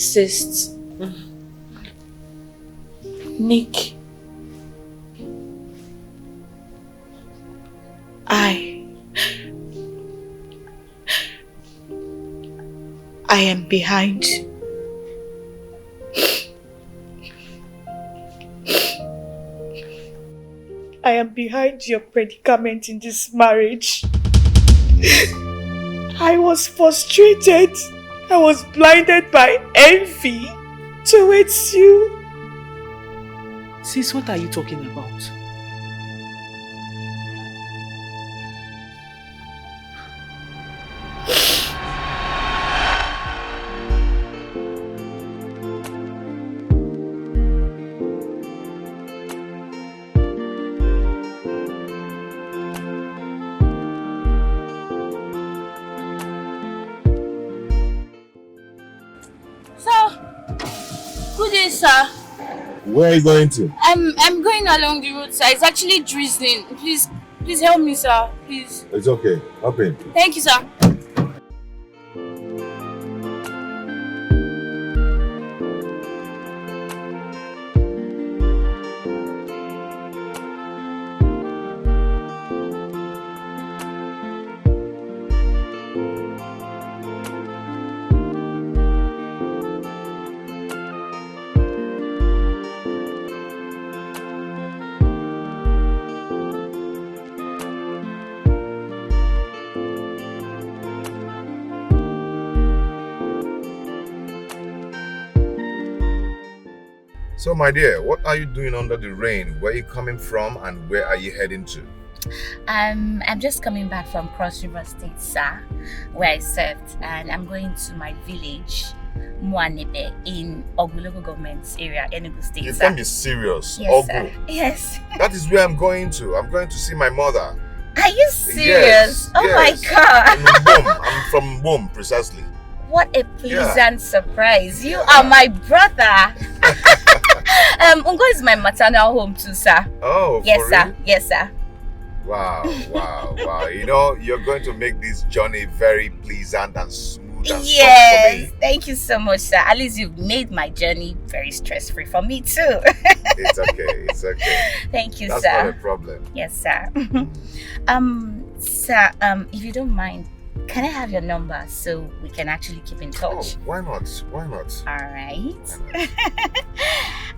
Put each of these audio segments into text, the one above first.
insist. Nick, I am behind. I am behind your predicament in this marriage. I was frustrated. I was blinded by envy towards you. Sis, what are you talking about? Sir. Where are you going to? I'm going along the road, sir. It's actually drizzling. Please help me, sir. Please. It's okay. Hop in. Thank you, sir. So, my dear, what are you doing under the rain? Where are you coming from and where are you heading to? I'm just coming back from Cross River State, sir, where I served, and I'm going to my village, Mwanebe, in Ogu local government area, Enugu State. You can't be serious. Yes, Ogu. sir. Yes. That is where I'm going to. I'm going to see my mother. Are you serious? Yes, oh yes. my God. I'm from Wom, precisely. What a pleasant surprise. You are my brother. Ungo is my maternal home too, sir. Oh, yes, for sir. real? Yes, sir. Wow, wow, wow. You know, you're going to make this journey very pleasant and smooth and soft for me. Thank you so much, sir. At least you've made my journey very stress-free for me too. It's okay, it's okay. Thank you, That's sir. That's not a problem. Yes, sir. Sir, if you don't mind, can I have your number so we can actually keep in touch? Oh, why not? Why not? All right.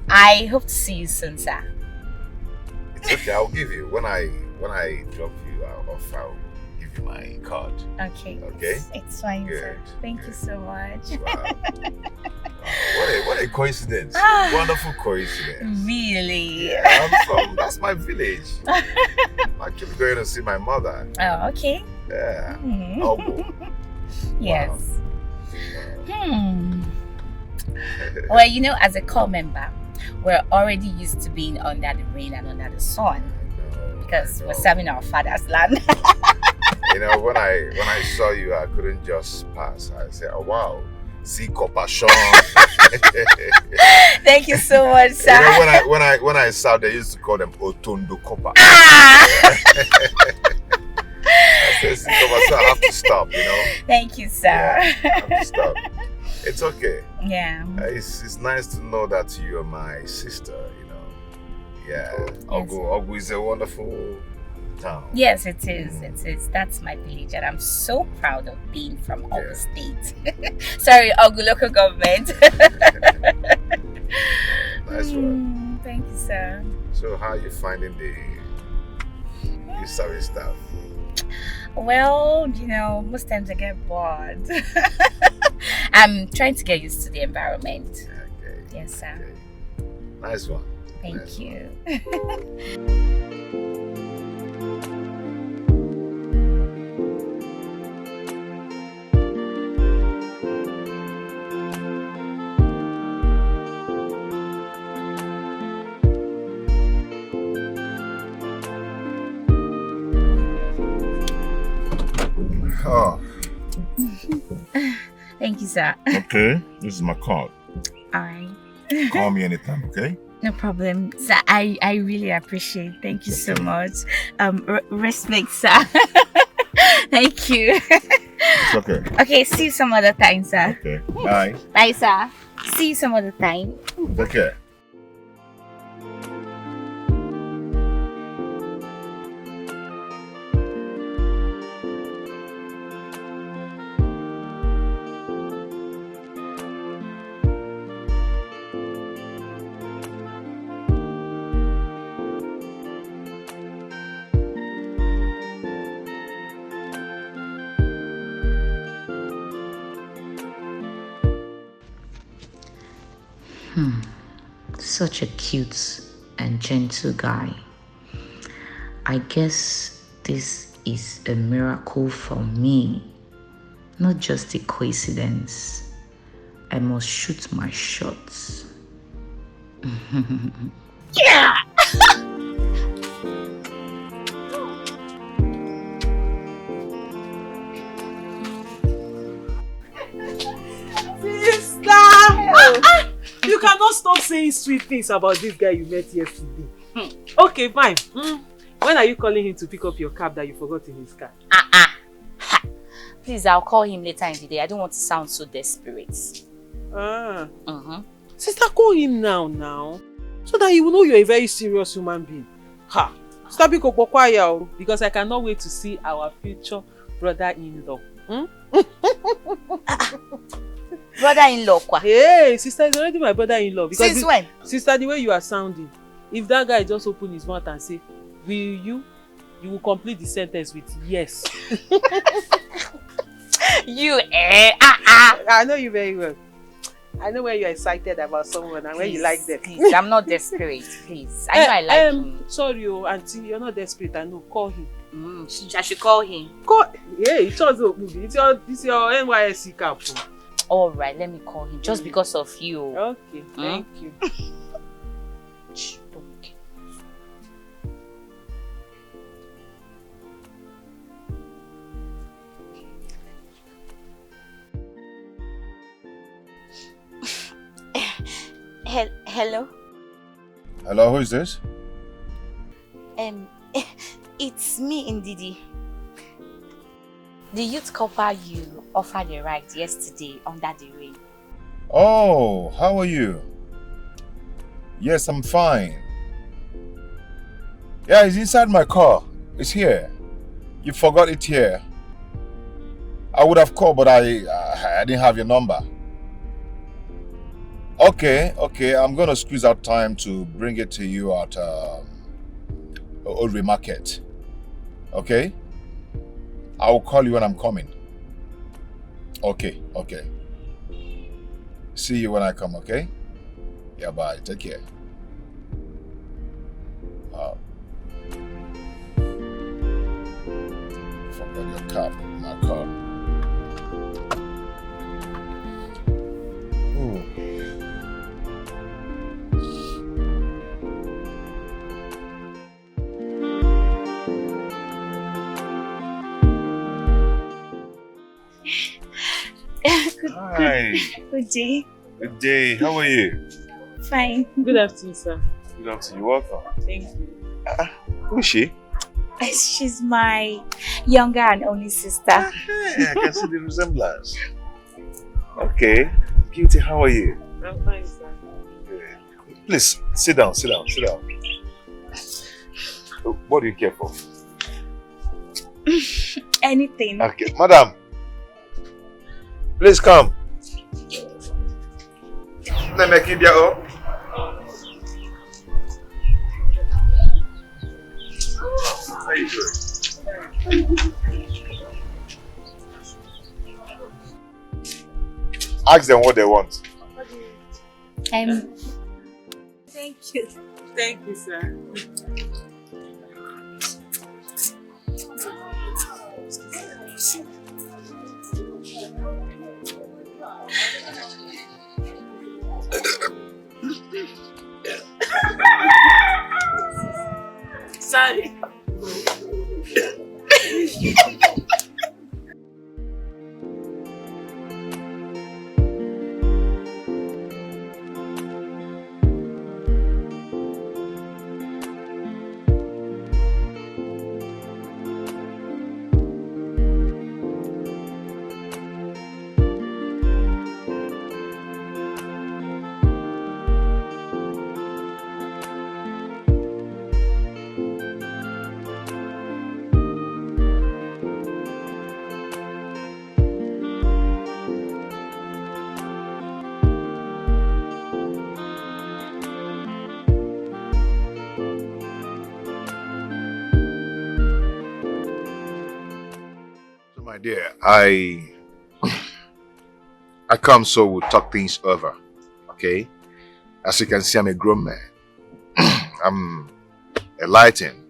I hope to see you soon, sir. It's okay. I'll give you when I drop you off. I'll give you my card. Okay. Okay. It's fine, Good. sir. Thank you so much. Wow. What a coincidence! Wonderful coincidence. Really? Yeah, that's my village. I'm actually going to see my mother. Oh, okay. Yeah. Mm-hmm. Yes. Wow. Well, you know, as a core member, we're already used to being under the rain and under the sun because we're serving our father's land. You know, when I saw you, I couldn't just pass. I said, "Oh wow, see compassion." Thank you so much, sir. You know, when I saw, they used to call them Otondo Copa. I said, "See compassion, I have to stop." You know. Thank you, sir. Yeah, I have to stop. It's okay. Yeah. It's nice to know that you're my sister, you know. Yeah. Yes. Ogu is a wonderful town. Yes, it is. It is. That's my village, and I'm so proud of being from Ogu State. Sorry, Ogu local government. Nice one. Thank you, sir. So, how are you finding the service staff? Well, you know, most times I get bored. I'm trying to get used to the environment. Okay. Yes, sir. Okay. Nice one. Thank Nice you. Oh. Thank you, sir. Okay. This is my card. All right. Call me anytime, okay? No problem, sir. I really appreciate. Thank you so much. Respect, sir. Thank you. It's okay. Okay, see you some other time, sir. Okay. Bye. Bye, sir. See you some other time. Take care. Such a cute and gentle guy. I guess this is a miracle for me, not just a coincidence. I must shoot my shots. Yeah! You cannot stop saying sweet things about this guy you met yesterday. Okay, fine. When are you calling him to pick up your cab that you forgot in his car? Please, I'll call him later in the day. I don't want to sound so desperate. Sister, call him now. So that he will know you're a very serious human being. Stop being quiet, because I cannot wait to see our future brother-in-law. Brother-in-law, kwa? Hey, sister is already my brother-in-law. Since when? Sister, the way you are sounding, if that guy just open his mouth and say, will you will complete the sentence with yes. You, I know you very well. I know when you're excited about someone and when you like them. Please, I'm not desperate, please. I know I like him. Sorry, auntie, you're not desperate. I know. Call him. I should call him. It's your NYSC cap. All right, let me call him just because of you. Okay, thank you. Okay. Hello? Hello, who is this? It's me, Ndidi. The youth couple you offered a ride yesterday under the rain. Oh, how are you? Yes, I'm fine. Yeah, it's inside my car. It's here. You forgot it here. I would have called, but I didn't have your number. Okay. I'm gonna squeeze out time to bring it to you at Old Market. Okay? I will call you when I'm coming. Okay. See you when I come, okay? Yeah, bye. Take care. Forgot your cap in my car. Ooh. Hi. Good day. Good day. How are you? Fine. Good afternoon, sir. Good afternoon. You're welcome. Thank you. Who is she? She's my younger and only sister. Hey, I can see the resemblance. Okay. Beauty, how are you? I'm fine, sir. Please, sit down. What do you care for? Anything. Okay. Madam, please come. Let me keep you. How you doing? Ask them what they want. Thank you. Thank you, sir. Sorry. dear, I come so we'll talk things over. Okay? As you can see, I'm a grown man. I'm enlightened.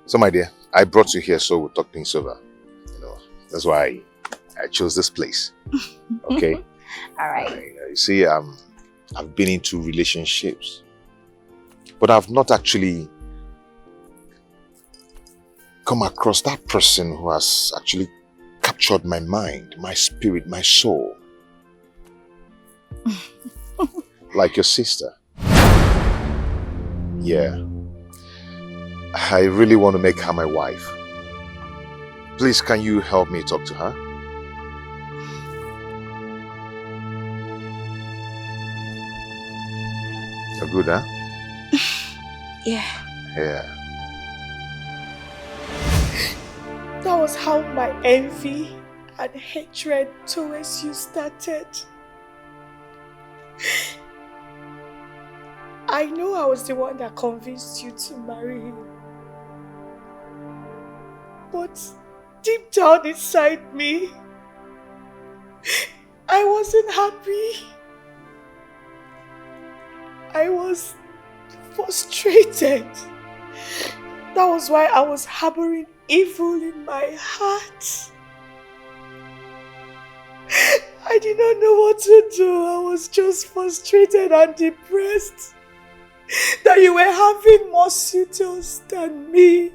So my dear, I brought you here so we'll talk things over. You know, that's why I chose this place. Okay? All right. You see, I've been into relationships, but I've not actually come across that person who has actually captured my mind, my spirit, my soul. Like your sister. Yeah. I really want to make her my wife. Please, can you help me talk to her? You're good, huh? Yeah. Yeah. That was how my envy and hatred towards you started. I know I was the one that convinced you to marry him. But deep down inside me, I wasn't happy. I was frustrated. That was why I was harboring evil in my heart. I did not know what to do. I was just frustrated and depressed that you were having more suitors than me.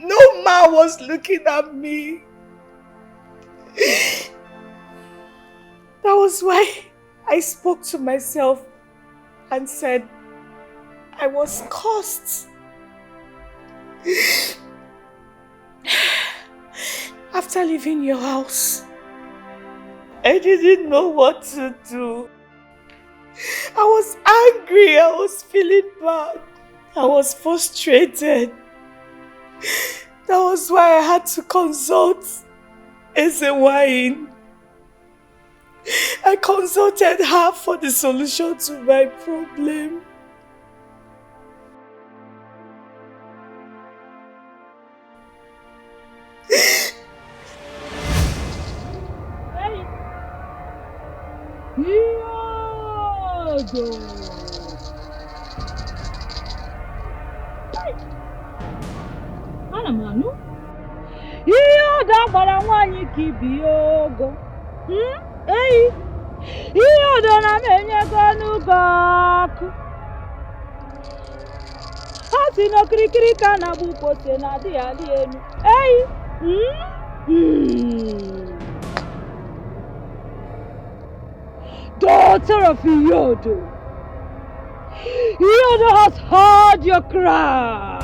No man was looking at me. That was why I spoke to myself and said I was cursed. After leaving your house, I didn't know what to do. I was angry, I was feeling bad, I was frustrated. That was why I had to consult Wine. I consulted her for the solution to my problem. Ana m anụ ihe ọda gbara nwaanyị ka ibi ogo eyi ihe ọda na m enyego n'ụgọ ọkụ ha si n'okirikiri ka na-agba ukpose na adịghị adị elu eyi daughter of Iyodo, Iyodo has heard your cry.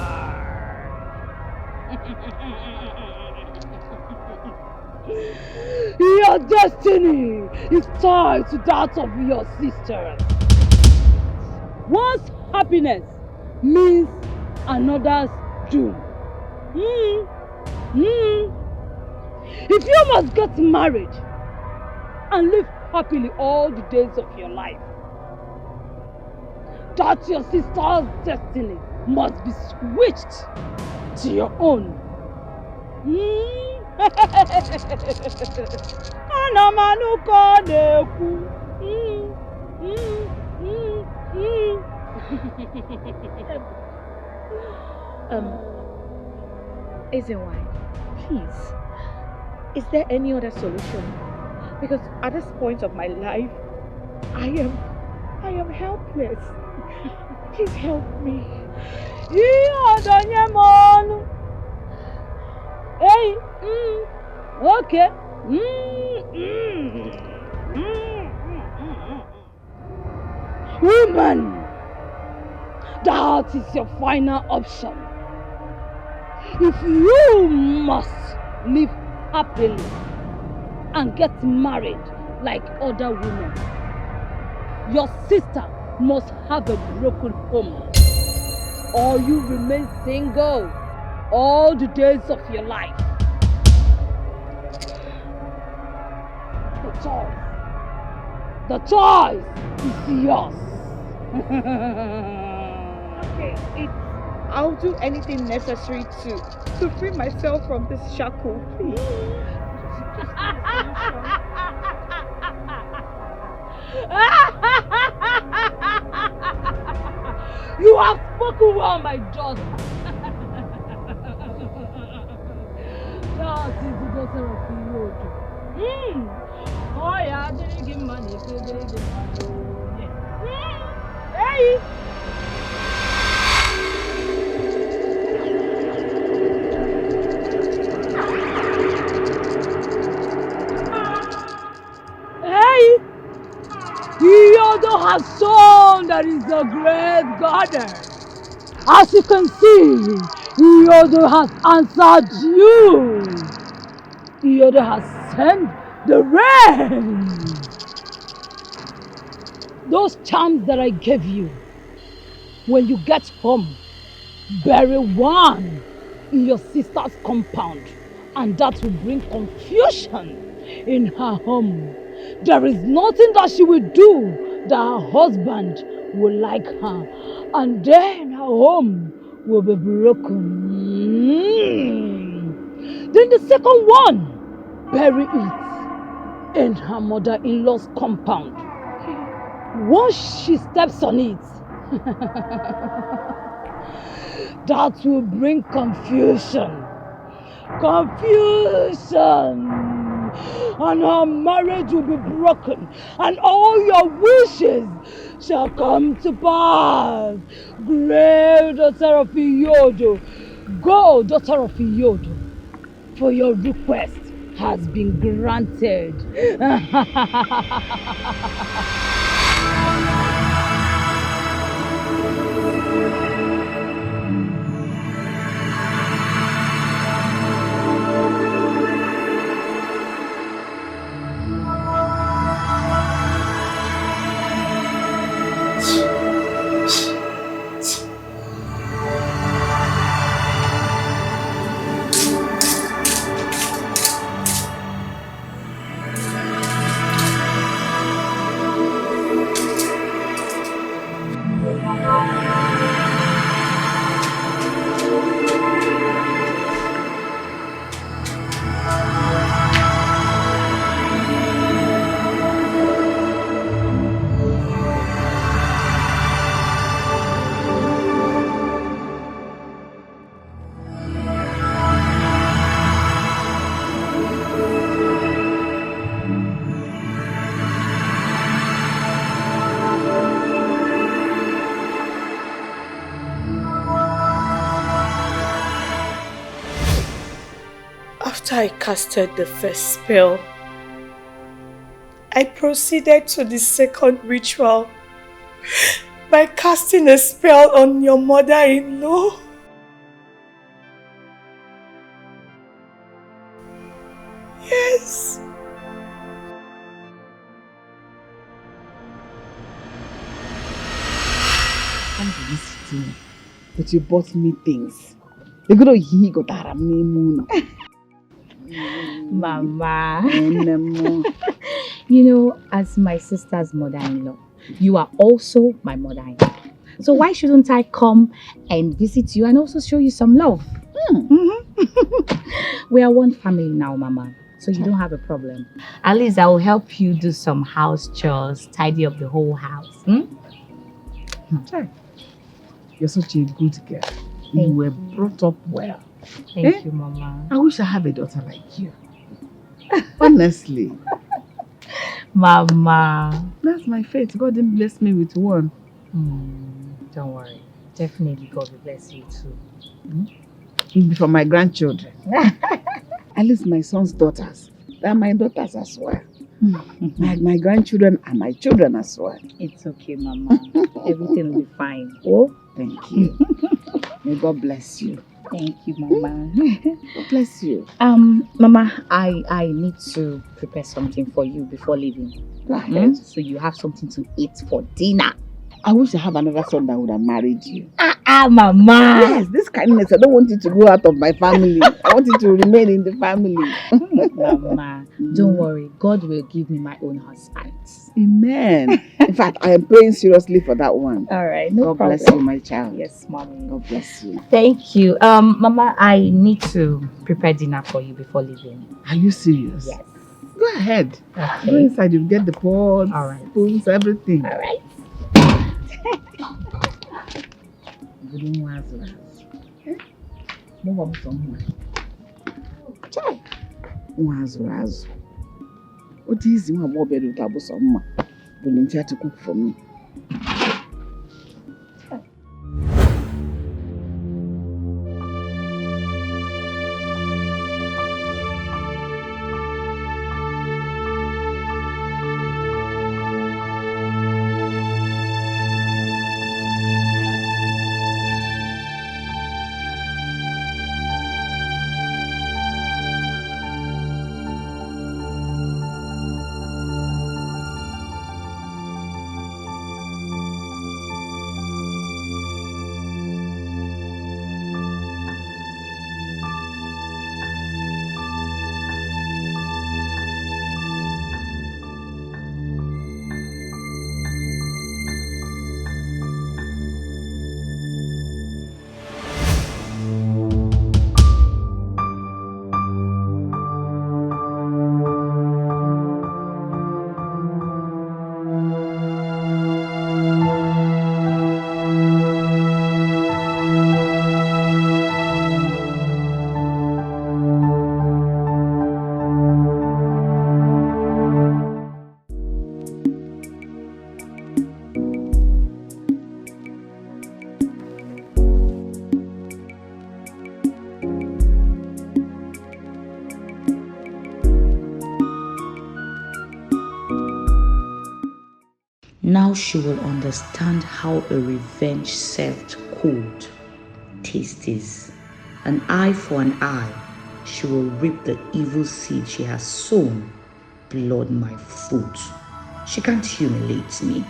Your destiny is tied to that of your sister. One's happiness means another's doom. If you must get married and live happily all the days of your life, that your sister's destiny must be switched to your own. Igwe, please, is there any other solution? Because at this point of my life, I am helpless. Please help me. Hey, okay. Woman, that is your final option. If you must live happily and get married like other women, your sister must have a broken home, or you remain single all the days of your life. The choice is yours. Okay, I'll do anything necessary to free myself from this shackle, please. You have spoken well, my daughter. That is the daughter of Iyodo. Oh yeah, I didn't give money. Hey! Hey! Iyodo has shown that he's a great goddess. As you can see, Iyodo has answered you. Iyodo has sent the rain. Those charms that I gave you, when you get home, bury one in your sister's compound, and that will bring confusion in her home. There is nothing that she will do that her husband will like her, and then her home will be broken. Then the second one, bury it in her mother-in-law's compound. Once she steps on it, that will bring confusion. And her marriage will be broken, and all your wishes shall come to pass. Great daughter of Iyodo, go, daughter of Iyodo, for your request has been granted. After I casted the first spell, I proceeded to the second ritual by casting a spell on your mother-in-law. Yes. Come to this city, but you bought me things. They go to he got that moon. Mama. You know, as my sister's mother-in-law, you are also my mother-in-law. So why shouldn't I come and visit you and also show you some love? We are one family now, Mama. So you don't have a problem. At least I will help you do some house chores, tidy up the whole house. You're such a good girl. You were brought up well. Thank you, Mama. I wish I had a daughter like you. Honestly. Mama. That's my fate. God didn't bless me with one. Don't worry. Definitely God will bless you too. It'll be for my grandchildren. At least my son's daughters. They're my daughters as well. My grandchildren are my children as well. It's okay, Mama. Everything will be fine. Oh, thank you. May God bless you. Thank you, Mama. God bless you. Mama, I need to prepare something for you before leaving. Go ahead. So you have something to eat for dinner. I wish I had another son that would have married you. Mama. Yes, this kindness. I don't want it to go out of my family. I want it to remain in the family. Mama, don't worry. God will give me my own husband. Amen. In fact, I am praying seriously for that one. All right, no God problem. bless you, my child. Yes, Mommy. God bless you. Thank you. Mama, I need to prepare dinner for you before leaving. Are you serious? Yes. Go ahead. Okay. Go inside. You get the pots, All right. spoons, everything. All right. What is it? What better to have some volunteer to cook for me? Now she will understand how a revenge-served cold tastes. An eye for an eye, she will reap the evil seed she has sown. Blood my foot. She can't humiliate me.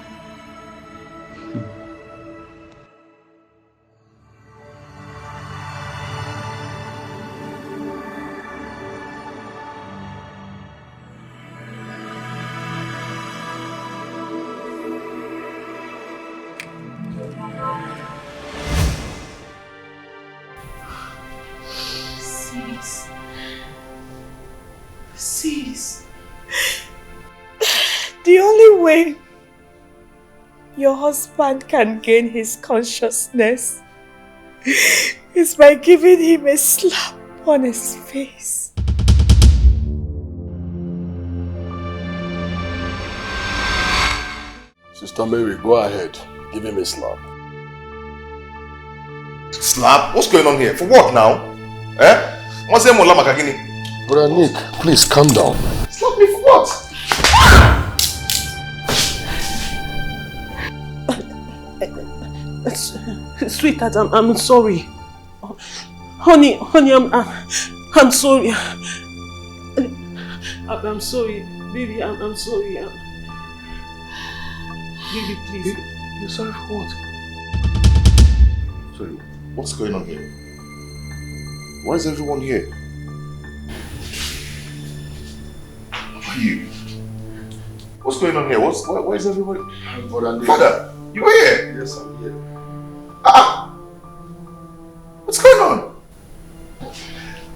Sis. The only way your husband can gain his consciousness is by giving him a slap on his face. Sister Mary, go ahead. Give him a slap. Slap? What's going on here? For what now? Eh? What's the Mola Makagini? Brother Nick, please calm down. Slap me for what? Sweetheart, I'm sorry. Honey, I'm sorry. I'm sorry. Baby, I'm sorry. Baby, please. You're sorry for what? Sorry, what's going on here? Why is everyone here? Who are you? What's going on here? Why is everybody... Father, you are here? Yes, I'm here. What's going on?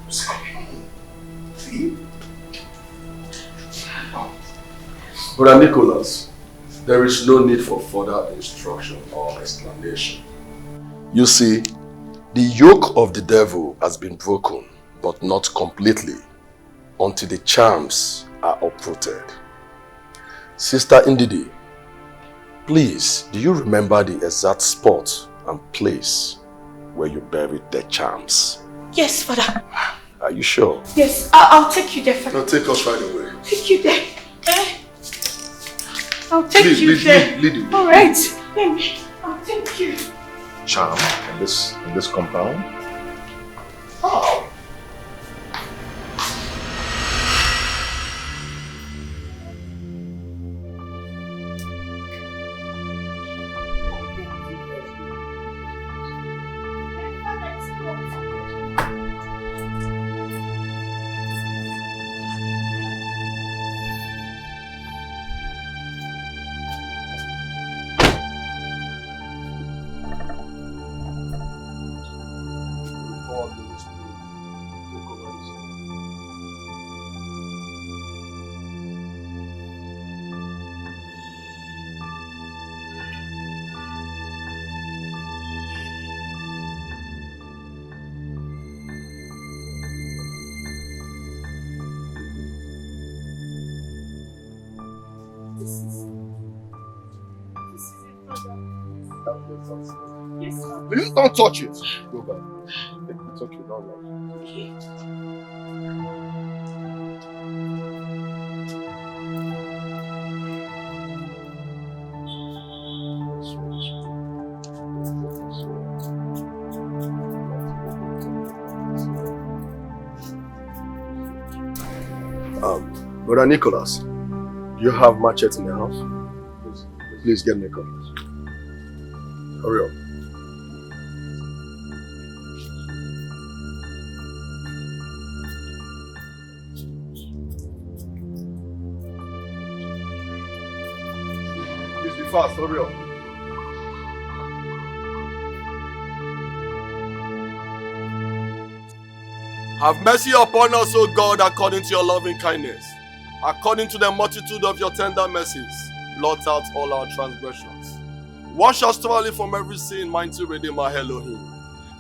What's going on? See? Brother Nicholas, there is no need for further instruction or explanation. You see, the yoke of the devil has been broken, but not completely, until the charms are uprooted. Sister Ndidi, please, do you remember the exact spot and place where you buried the charms? Yes, Father. Are you sure? Yes, I'll take you there, Father. No, take us right away. Take you there. Eh? I'll take Please, you there. lead the way. All right. Baby, I'll take you. Charm in this compound? Oh. This is it, Father. Yes, Father. Please don't touch it. Go back. It's okay, don't worry. Okay. Brother Nicholas, do you have machete in the house? Please get me a cutlass. Hurry up. Please be fast, hurry up. Have mercy upon us, O God, according to your loving kindness. According to the multitude of your tender mercies, blot out all our transgressions. Wash us thoroughly from every sin, mighty Redeemer Elohim.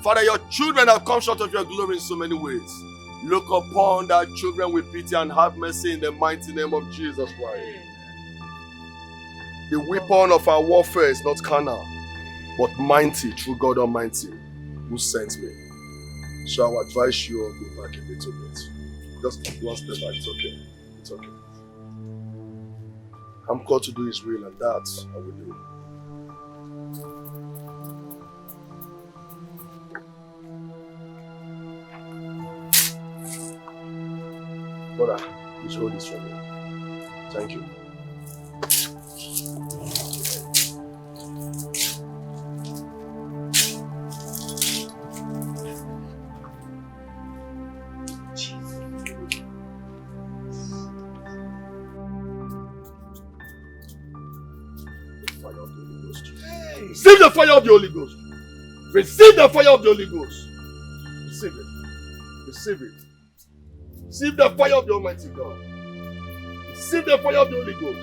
Father, your children have come short of your glory in so many ways. Look upon thy children with pity and have mercy in the mighty name of Jesus Christ. The weapon of our warfare is not carnal, but mighty through God Almighty, who sent me. So I will advise you all go back a little bit. Just keep one step back, it's okay. It's okay. I'm called to do his will, and that I will do. Brother, please hold this for me. Thank you. Receive the fire of the Holy Ghost. Receive the fire of the Holy Ghost. Receive it. Receive it. Receive the fire of the Almighty God. Receive the fire of the Holy Ghost.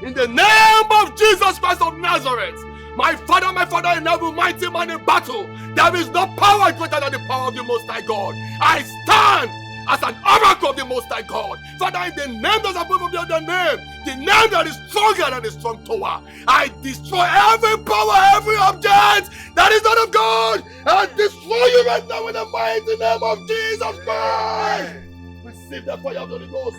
In the name of Jesus Christ of Nazareth, my Father in heaven, mighty man in battle, there is no power greater than the power of the Most High God. I stand as an oracle of the Most High God. Father, in the name that's above every other name, the name that is stronger than the strong tower, I destroy every power, every object that is not of God. I destroy you right now in the mighty name of Jesus Christ. Receive the fire of the Holy Ghost.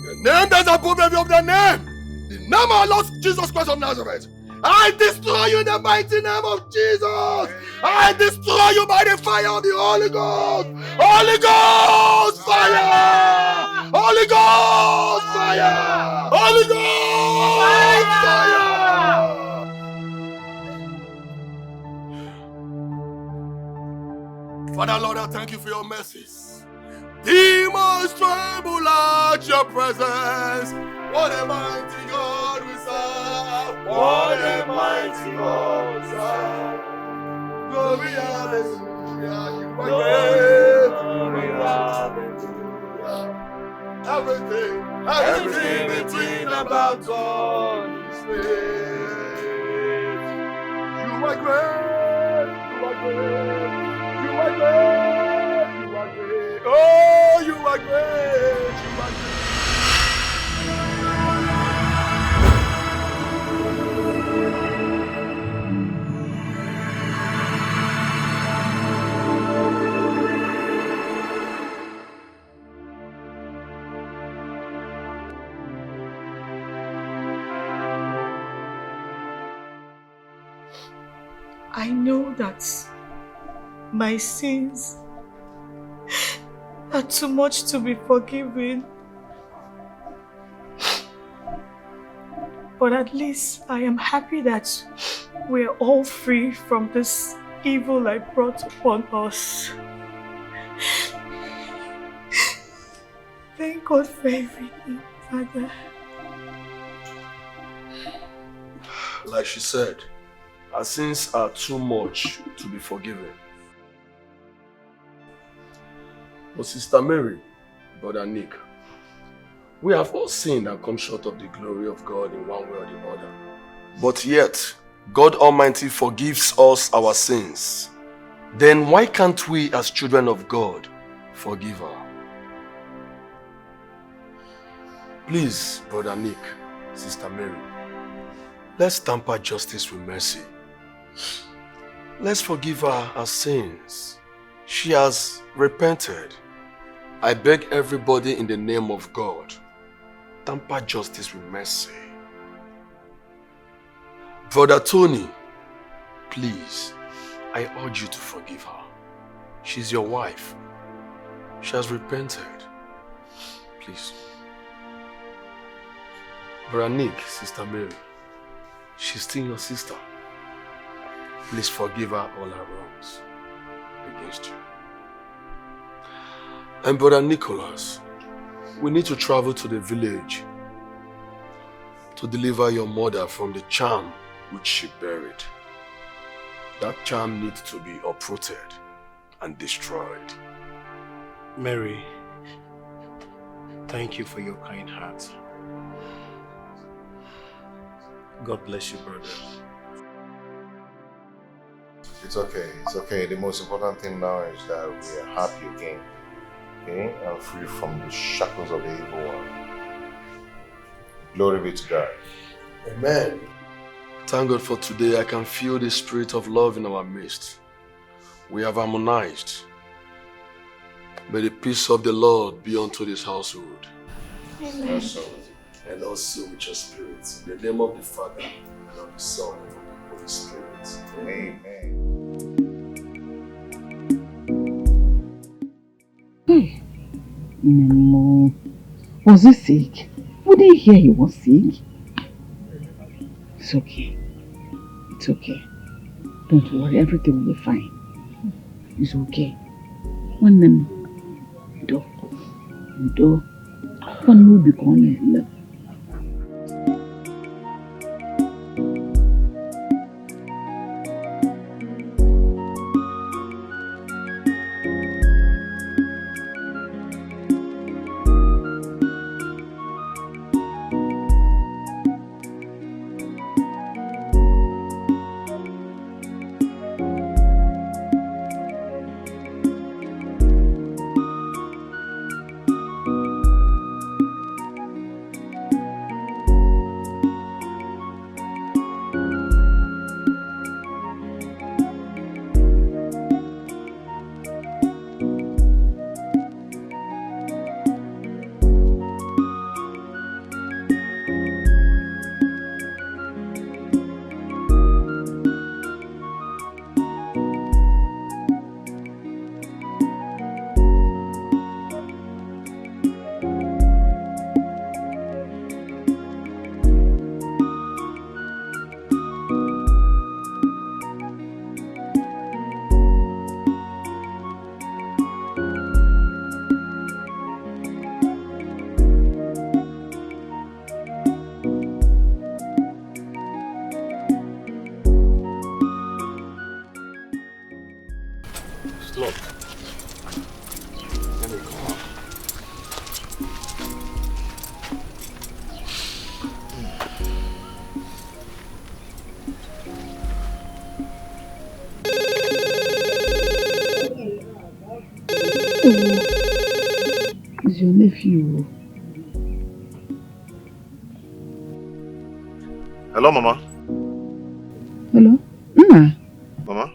The name that's above every other name, the name of our Lord Jesus Christ of Nazareth, I destroy you in the mighty name of Jesus. I destroy you by the fire of the Holy Ghost. Holy Ghost fire! Holy Ghost fire! Holy Ghost fire! Father Lord, I thank you for your mercies. Demons tremble at your presence. What a mighty God we serve. What a mighty God we serve. Glory, hallelujah. You are great. Glory, hallelujah. Everything between about God is great. You are great. You are great. You are great. You are great. Oh, you are great. You are great. I know that my sins are too much to be forgiven. But at least I am happy that we're all free from this evil I brought upon us. Thank God for everything, Father. Like she said, our sins are too much to be forgiven. But Sister Mary, Brother Nick, we have all sinned and come short of the glory of God in one way or the other. But yet, God Almighty forgives us our sins then why can't we as children of God forgive her? Please, Brother Nick, Sister Mary, let's tamper justice with mercy. Let's forgive her her sins. She has repented. I beg everybody in the name of God, tamper justice with mercy. Brother Tony, please, I urge you to forgive her. She's your wife. She has repented. Please. Brother Nick, Sister Mary, she's still your sister. Please forgive her all her wrongs against you. And Brother Nicholas, we need to travel to the village to deliver your mother from the charm which she buried. That charm needs to be uprooted and destroyed. Mary, thank you for your kind heart. God bless you, brother. It's okay, it's okay. The most important thing now is that we are happy again. Okay? And free from the shackles of the evil one. Glory be to God. Amen. Thank God for today. I can feel the spirit of love in our midst. We have harmonized. May the peace of the Lord be unto this household. Amen. And also with your spirit. In the name of the Father, and of the Son, and of the Holy Spirit. Amen. Hey, Memo, was he sick? We didn't hear he was sick. It's okay. It's okay. Don't worry, everything will be fine. It's okay. One name, do, one will be gone. It's your nephew. Hello, Mama. Hello? Nna? Mama?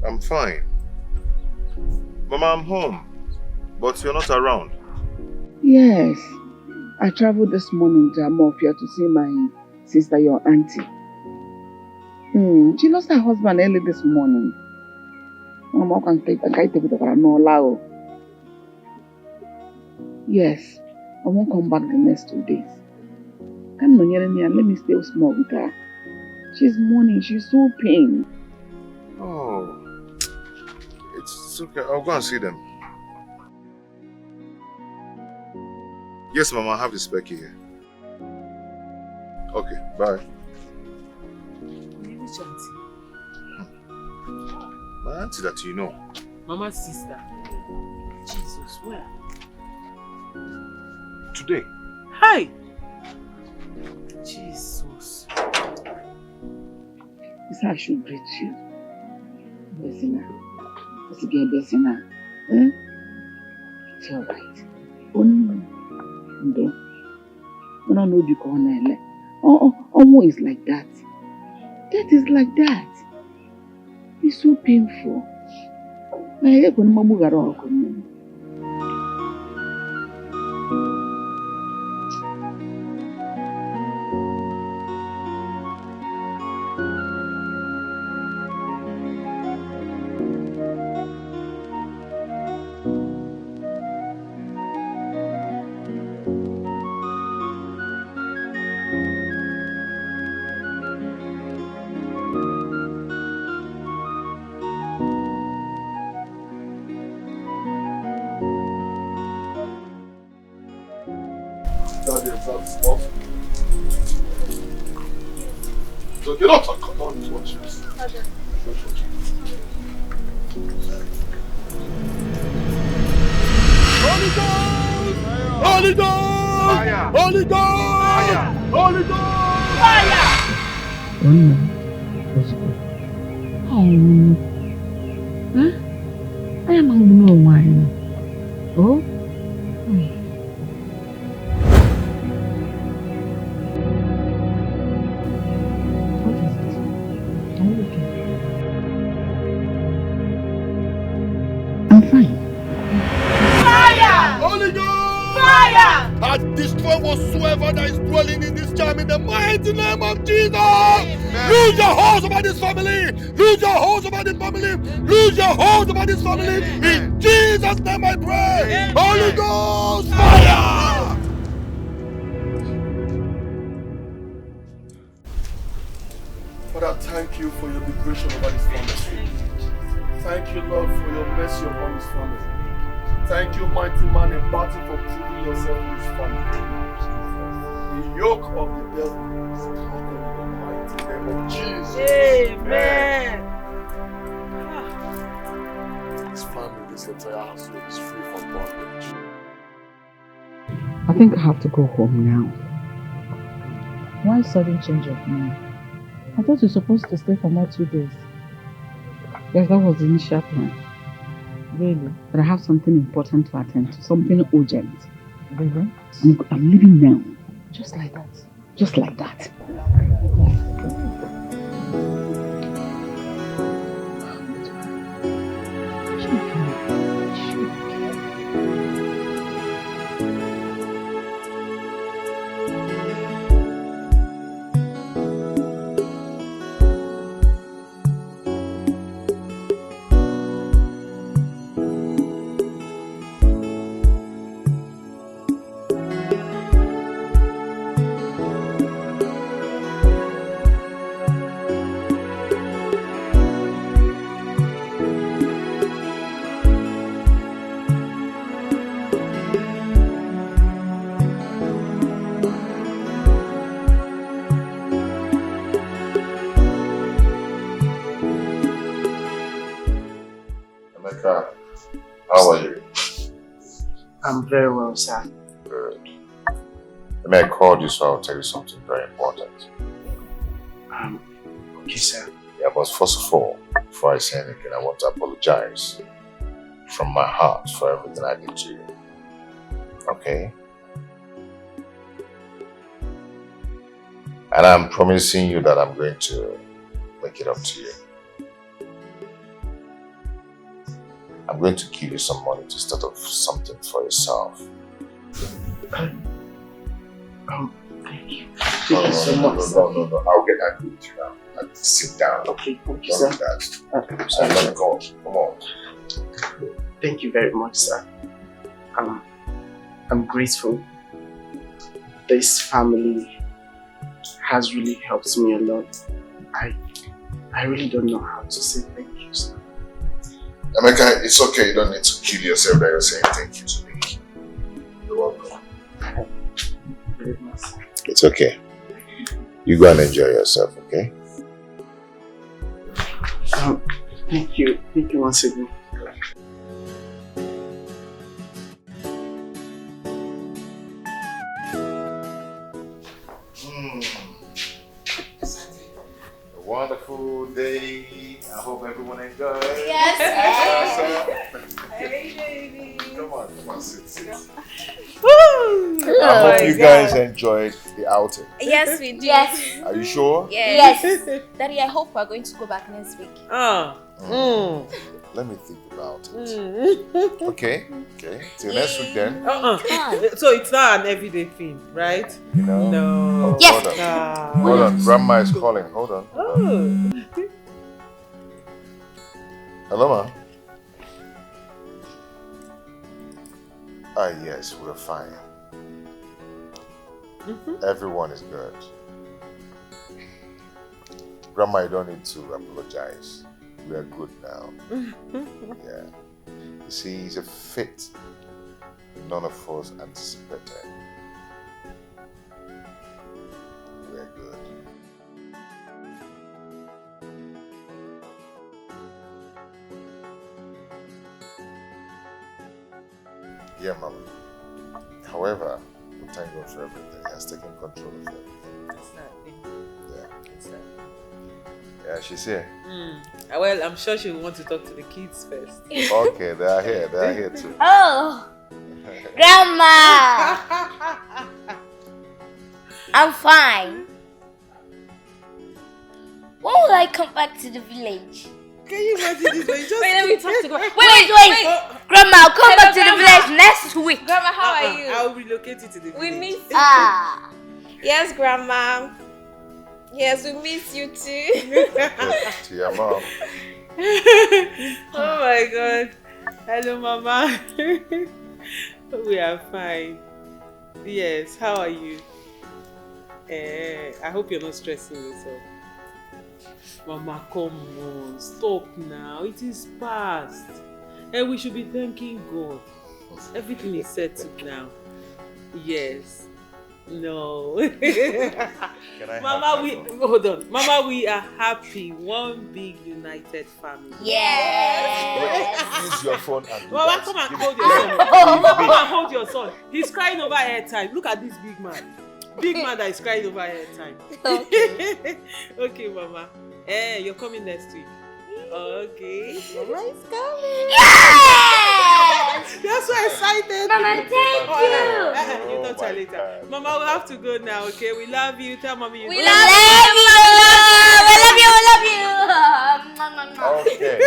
I'm fine. Mama, I'm home. But you're not around. Yes. I traveled this morning to Amofia to see my sister, your auntie. She lost her husband early this morning. Mama can take a guy to the Yes. I won't come back the next 2 days. Come on, let me stay small with her. She's mourning, she's so pain. Oh. It's okay. I'll go and see them. Yes, Mama, I have the specky here. Okay, bye. Which auntie? My auntie that you know. Mama's sister. Jesus, where? Today. Hi! Jesus. This I should greet you. Besina. Let's get Besina. Eh? It's alright. Only. I don't know the corner. Omo is like that. That is like that. It's so painful. I don't know what I'm So get up and come on, watch this. Holy Ghost! Holy Ghost! Fire! Holy Ghost! Fire! Holy Ghost! Fire! Onny, Wazico. Huh? I am no wine. Oh? What is it? Are you okay? I'm fine. Fire! Holy Ghost! Fire! I destroy whatsoever that is dwelling in this time in the mighty name of Jesus! Amen. Lose your hold over this family! Lose your hold over this family! Lose your hold over this family! Amen. In Jesus' name I pray! Amen. Holy Ghost! Fire! Father, thank you for your liberation over this family. Thank you, Lord, for your mercy upon this family. Thank you, mighty man in battle, for proving yourself in this family. The yoke of the devil is broken in the mighty name of Jesus. Amen. This family, this entire household is free from bondage. I think I have to go home now. Why sudden change of mind? I thought you were supposed to stay for more 2 days. Yes, that was the initial plan. Really? But I have something important to attend to, something urgent. Really? I'm leaving now. Just like that? Just like that. How are you? I'm very well, sir. Good. I called you, so I'll tell you something very important. Okay, sir. Yeah, but first of all, before I say anything, I want to apologize from my heart for everything I did to you. Okay? And I'm promising you that I'm going to make it up to you. I'm going to give you some money to start off something for yourself. Thank you. Thank you so much. No. I'll get angry with you now. Sit down. Okay, Don't sir. do that. Let me go. Come on. Thank you very much, sir. I'm grateful. This family has really helped me a lot. I really don't know how to say thank you, sir. Emeka, it's okay. You don't need to kill yourself that you're saying thank you to me. You're welcome. Very much. It's okay. You go and enjoy yourself, okay? Thank you. Thank you once again. A wonderful day. I hope everyone everyone enjoy? Yes. Hey, baby. Come on, sit. Woo! I hope you guys enjoyed the outing. Yes, we do. Yes. Are you sure? Yes. Daddy, I hope we're going to go back next week. Let me think about it. Okay. Till next week then. So it's not an everyday thing, right? No. No. Oh, Yes. Hold on. Grandma is calling. Hold on. Oh. Hello, ma. Yes, we're fine. Everyone is good. Grandma, you don't need to apologize. We are good now. Yeah. You see, it's a fate none of us anticipated. We are good. Yeah, Mama. However, we thank God for everything. He has taken control of everything. Yeah, she's here. Well, I'm sure she will want to talk to the kids first. Okay, they are here too. Oh, Grandma! I'm fine. When will I come back to the village? Can you imagine this? Wait, let me talk to Grandma. Wait. Grandma, I'll come back to the village next week. Grandma, how are you? I'll relocate you to the village. We miss you. Yes, Grandma. Yes, we miss you too. To your mom. Oh my God. Hello, Mama. We are fine. Yes, how are you? I hope you're not stressing yourself. Mama, come on. Stop now. It is past. And we should be thanking God. Everything is settled now. Yes. No. Mama, hold on. Mama, we are happy. One big united family. Yes. Use your phone and Mama, come and hold your son. Come and hold your son. He's crying over airtime. Look at this big man. Big man that is crying over airtime. Okay. Okay, Mama. You're coming next week. Okay. Mama is coming. Yes! You're so excited. Mama, thank you. You talk to her later. Mama, we have to go now, okay? We love you. Tell Mommy you We love you. Okay.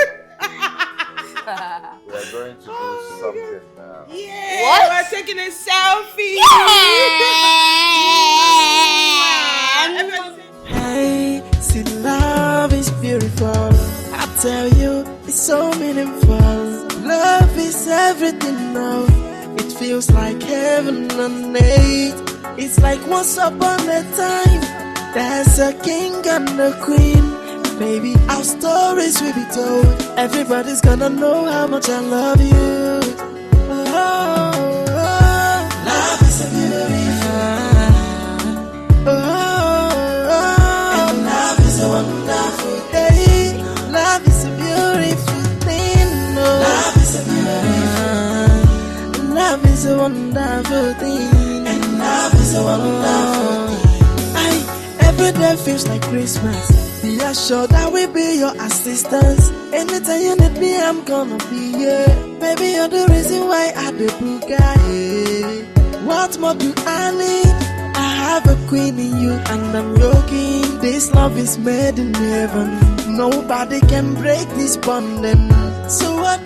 We are going to do something now. Yeah. What? We're taking a selfie. Hey, see, love is beautiful. I tell you, it's so meaningful. Love is everything now. It feels like heaven on earth. It's like once upon a time, there's a king and a queen. Baby, our stories will be told. Everybody's gonna know how much I love you. Love is a beautiful. And love is a wonderful day. Love is a beautiful thing. Love is a beautiful. Love is a wonderful thing. And love is a wonderful thing. Every day feels like Christmas. Be assured I will be your assistance. Anytime you need me, I'm gonna be here. Baby, you're the reason why I do Bugatti. What more do I need? I have a queen in you and I'm your king. This love is made in heaven. Nobody can break this bonding. So what